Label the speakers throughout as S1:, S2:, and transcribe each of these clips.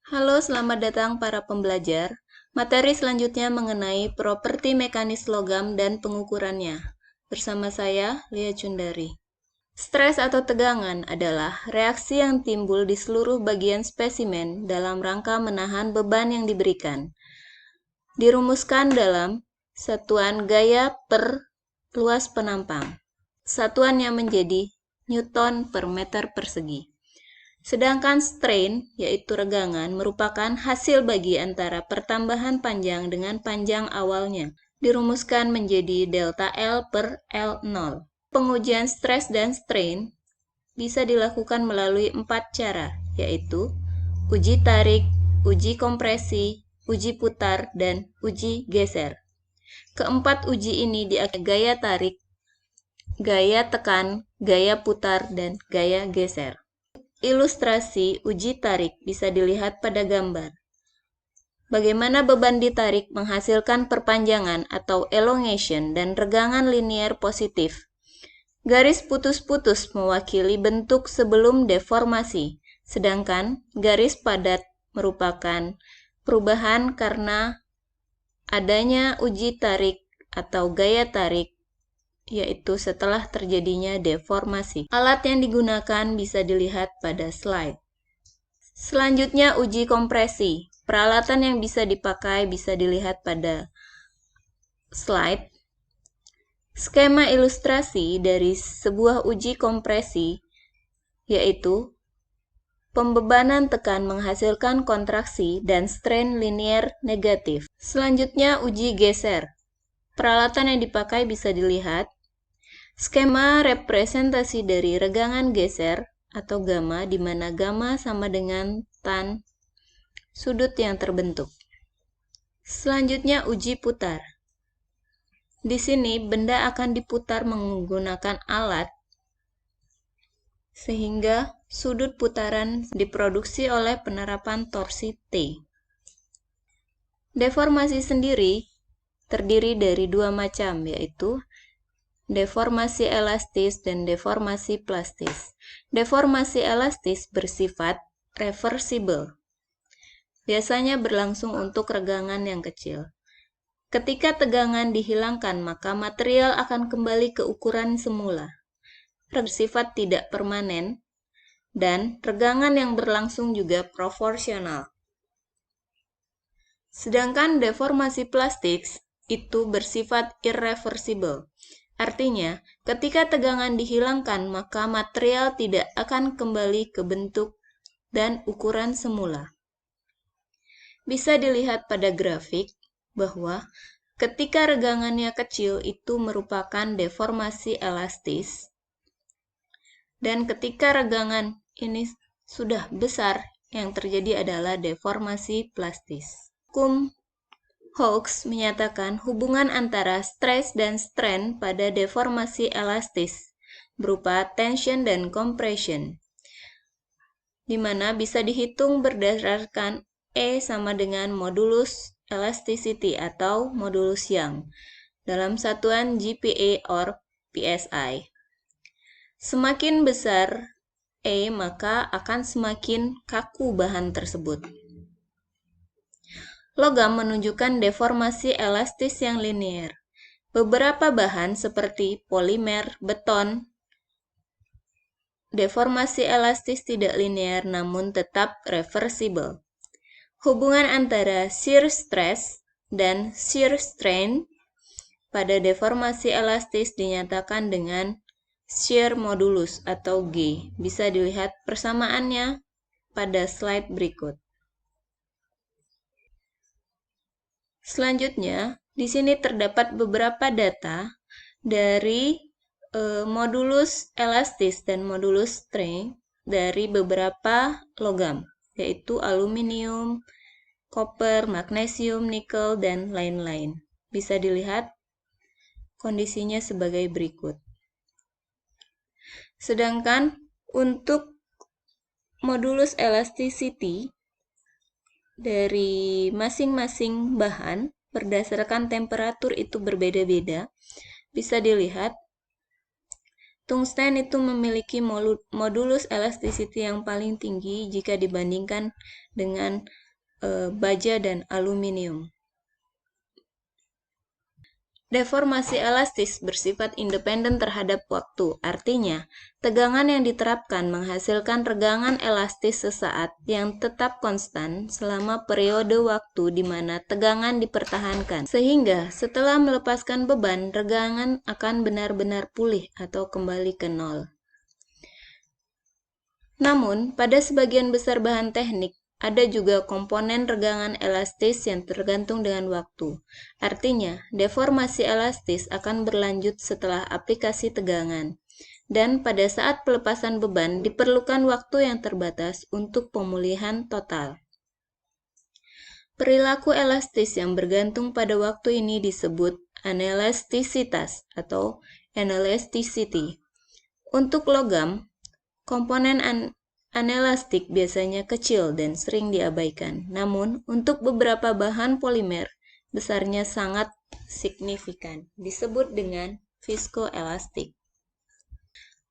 S1: Halo, selamat datang para pembelajar. Materi selanjutnya mengenai properti mekanis logam dan pengukurannya. Bersama saya, Lia Cundari. Stres atau tegangan adalah reaksi yang timbul di seluruh bagian spesimen dalam rangka menahan beban yang diberikan. Dirumuskan dalam satuan gaya per luas penampang. Satuannya menjadi Newton per meter persegi. Sedangkan strain, yaitu regangan, merupakan hasil bagi antara pertambahan panjang dengan panjang awalnya. Dirumuskan menjadi delta L per L0. Pengujian stres dan strain bisa dilakukan melalui 4 cara, yaitu uji tarik, uji kompresi, uji putar, dan uji geser. Keempat uji ini diakibatkan gaya tarik, gaya tekan, gaya putar, dan gaya geser. Ilustrasi uji tarik bisa dilihat pada gambar. Bagaimana beban ditarik menghasilkan perpanjangan atau elongation dan regangan linier positif. Garis putus-putus mewakili bentuk sebelum deformasi, sedangkan garis padat merupakan perubahan karena adanya uji tarik atau gaya tarik, yaitu setelah terjadinya deformasi. Alat yang digunakan bisa dilihat pada slide. Selanjutnya uji kompresi. Peralatan yang bisa dipakai bisa dilihat pada slide. Skema ilustrasi dari sebuah uji kompresi yaitu pembebanan tekan menghasilkan kontraksi dan strain linier negatif. Selanjutnya uji geser. Peralatan yang dipakai bisa dilihat. Skema representasi dari regangan geser atau gamma, di mana gamma sama dengan tan sudut yang terbentuk. Selanjutnya uji putar. Di sini benda akan diputar menggunakan alat sehingga sudut putaran diproduksi oleh penerapan torsi T. Deformasi sendiri terdiri dari dua macam, yaitu deformasi elastis dan deformasi plastis. Deformasi elastis bersifat reversible. Biasanya berlangsung untuk regangan yang kecil. Ketika tegangan dihilangkan, maka material akan kembali ke ukuran semula. Bersifat tidak permanen, dan regangan yang berlangsung juga proporsional. Sedangkan deformasi plastik itu bersifat irreversible. Artinya, ketika tegangan dihilangkan, maka material tidak akan kembali ke bentuk dan ukuran semula. Bisa dilihat pada grafik bahwa ketika regangannya kecil itu merupakan deformasi elastis, dan ketika regangan ini sudah besar, yang terjadi adalah deformasi plastis. Hukum Hooks menyatakan hubungan antara stres dan strain pada deformasi elastis berupa tension dan compression, di mana bisa dihitung berdasarkan E sama dengan modulus elasticity atau modulus Young dalam satuan GPa or PSI. Semakin besar E, maka akan semakin kaku bahan tersebut. Logam menunjukkan deformasi elastis yang linier. Beberapa bahan seperti polimer, beton, deformasi elastis tidak linier namun tetap reversible. Hubungan antara shear stress dan shear strain pada deformasi elastis dinyatakan dengan shear modulus atau G. Bisa dilihat persamaannya pada slide berikut. Selanjutnya, di sini terdapat beberapa data dari modulus elastis dan modulus strain dari beberapa logam, yaitu aluminium, koper, magnesium, nikel, dan lain-lain. Bisa dilihat kondisinya sebagai berikut. Sedangkan untuk modulus elasticity dari masing-masing bahan berdasarkan temperatur itu berbeda-beda. Bisa dilihat Tungsten itu memiliki modulus elasticity yang paling tinggi jika dibandingkan dengan baja dan aluminium. Deformasi elastis bersifat independen terhadap waktu, artinya tegangan yang diterapkan menghasilkan regangan elastis sesaat yang tetap konstan selama periode waktu di mana tegangan dipertahankan, sehingga setelah melepaskan beban, regangan akan benar-benar pulih atau kembali ke nol. Namun, pada sebagian besar bahan teknik, ada juga komponen regangan elastis yang tergantung dengan waktu. Artinya, deformasi elastis akan berlanjut setelah aplikasi tegangan. Dan pada saat pelepasan beban, diperlukan waktu yang terbatas untuk pemulihan total. Perilaku elastis yang bergantung pada waktu ini disebut anelastisitas atau anelasticity. Untuk logam, komponen anelastik biasanya kecil dan sering diabaikan, namun untuk beberapa bahan polimer, besarnya sangat signifikan, disebut dengan viskoelastik.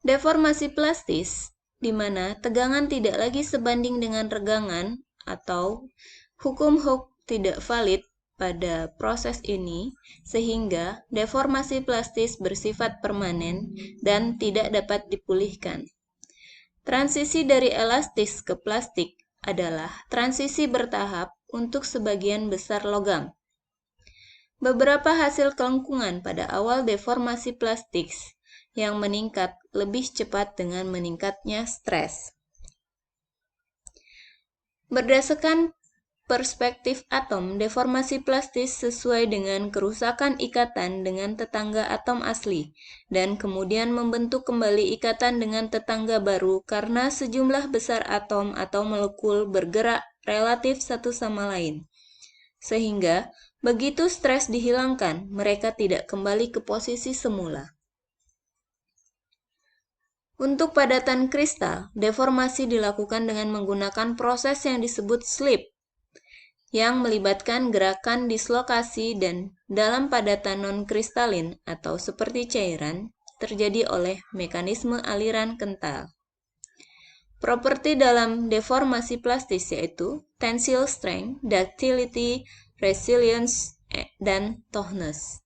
S1: Deformasi plastis, di mana tegangan tidak lagi sebanding dengan regangan atau hukum Hooke tidak valid pada proses ini, sehingga deformasi plastis bersifat permanen dan tidak dapat dipulihkan. Transisi dari elastis ke plastik adalah transisi bertahap untuk sebagian besar logam. Beberapa hasil kelengkungan pada awal deformasi plastik yang meningkat lebih cepat dengan meningkatnya stres. Berdasarkan perspektif atom, deformasi plastis sesuai dengan kerusakan ikatan dengan tetangga atom asli, dan kemudian membentuk kembali ikatan dengan tetangga baru karena sejumlah besar atom atau molekul bergerak relatif satu sama lain. Sehingga, begitu stres dihilangkan, mereka tidak kembali ke posisi semula. Untuk padatan kristal, deformasi dilakukan dengan menggunakan proses yang disebut slip, yang melibatkan gerakan dislokasi dan dalam padatan non-kristalin atau seperti cairan terjadi oleh mekanisme aliran kental. Properti dalam deformasi plastis yaitu tensile strength, ductility, resilience, dan toughness.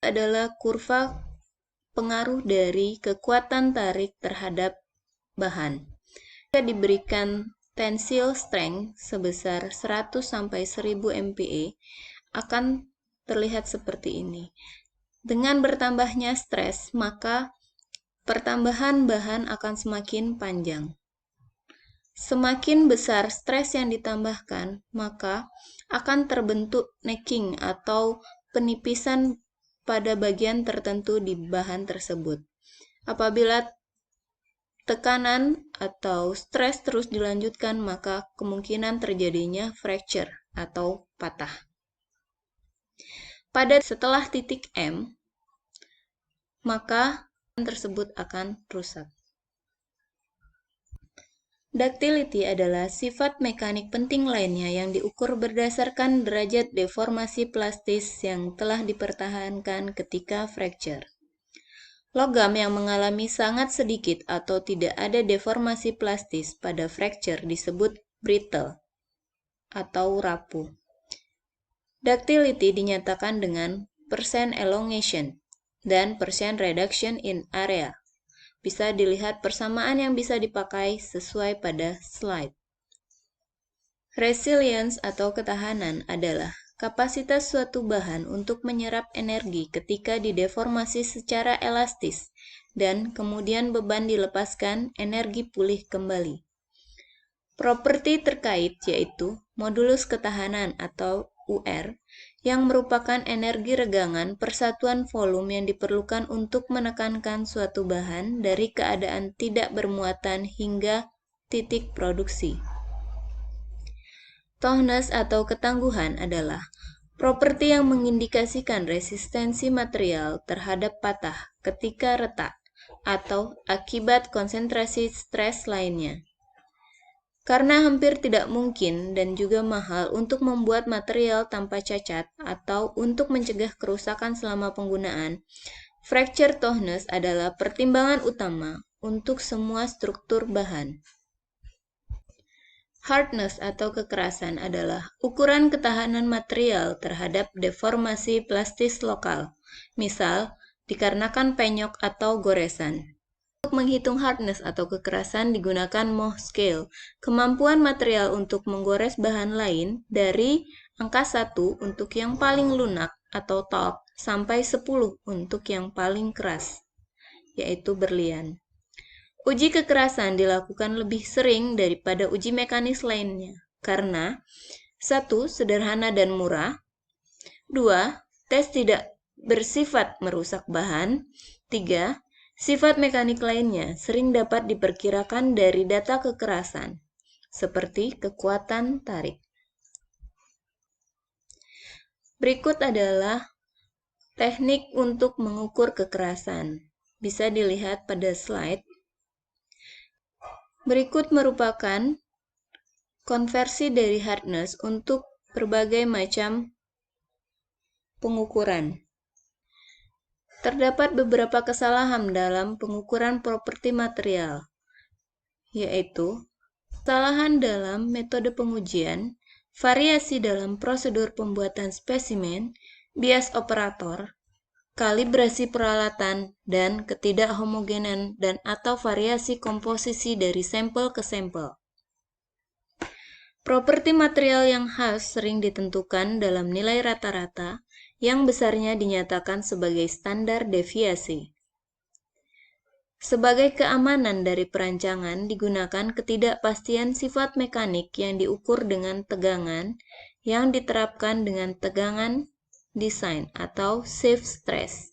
S1: Adalah kurva pengaruh dari kekuatan tarik terhadap bahan. Jika diberikan tensile strength sebesar 100-1000 MPa akan terlihat seperti ini. Dengan bertambahnya stres, maka pertambahan bahan akan semakin panjang. Semakin besar stres yang ditambahkan, maka akan terbentuk necking atau penipisan pada bagian tertentu di bahan tersebut. Apabila tekanan atau stres terus dilanjutkan, maka kemungkinan terjadinya fracture atau patah. Setelah titik M, maka tersebut akan rusak. Ductility adalah sifat mekanik penting lainnya yang diukur berdasarkan derajat deformasi plastis yang telah dipertahankan ketika fracture. Logam yang mengalami sangat sedikit atau tidak ada deformasi plastis pada fracture disebut brittle atau rapuh. Ductility dinyatakan dengan percent elongation dan percent reduction in area. Bisa dilihat persamaan yang bisa dipakai sesuai pada slide. Resilience atau ketahanan adalah kapasitas suatu bahan untuk menyerap energi ketika dideformasi secara elastis dan kemudian beban dilepaskan, energi pulih kembali. Properti terkait yaitu modulus ketahanan atau UR yang merupakan energi regangan persatuan volume yang diperlukan untuk menekankan suatu bahan dari keadaan tidak bermuatan hingga titik produksi. Toughness atau ketangguhan adalah properti yang mengindikasikan resistensi material terhadap patah ketika retak atau akibat konsentrasi stres lainnya. Karena hampir tidak mungkin dan juga mahal untuk membuat material tanpa cacat atau untuk mencegah kerusakan selama penggunaan, Fracture toughness adalah pertimbangan utama untuk semua struktur bahan. Hardness atau kekerasan adalah ukuran ketahanan material terhadap deformasi plastis lokal, misal dikarenakan penyok atau goresan. Untuk menghitung hardness atau kekerasan digunakan Mohs scale, kemampuan material untuk menggores bahan lain dari angka 1 untuk yang paling lunak atau taut sampai 10 untuk yang paling keras, yaitu berlian. Uji kekerasan dilakukan lebih sering daripada uji mekanis lainnya, karena 1. Sederhana dan murah. 2. Tes tidak bersifat merusak bahan. 3. Sifat mekanik lainnya sering dapat diperkirakan dari data kekerasan, seperti kekuatan tarik. Berikut adalah teknik untuk mengukur kekerasan. Bisa dilihat pada slide. Berikut merupakan konversi dari hardness untuk berbagai macam pengukuran. Terdapat beberapa kesalahan dalam pengukuran properti material, yaitu kesalahan dalam metode pengujian, variasi dalam prosedur pembuatan spesimen, bias operator, kalibrasi peralatan, dan ketidakhomogenan dan atau variasi komposisi dari sampel ke sampel. Properti material yang khas sering ditentukan dalam nilai rata-rata yang besarnya dinyatakan sebagai standar deviasi. Sebagai keamanan dari perancangan digunakan ketidakpastian sifat mekanik yang diukur dengan tegangan yang diterapkan dengan tegangan desain atau safe stress.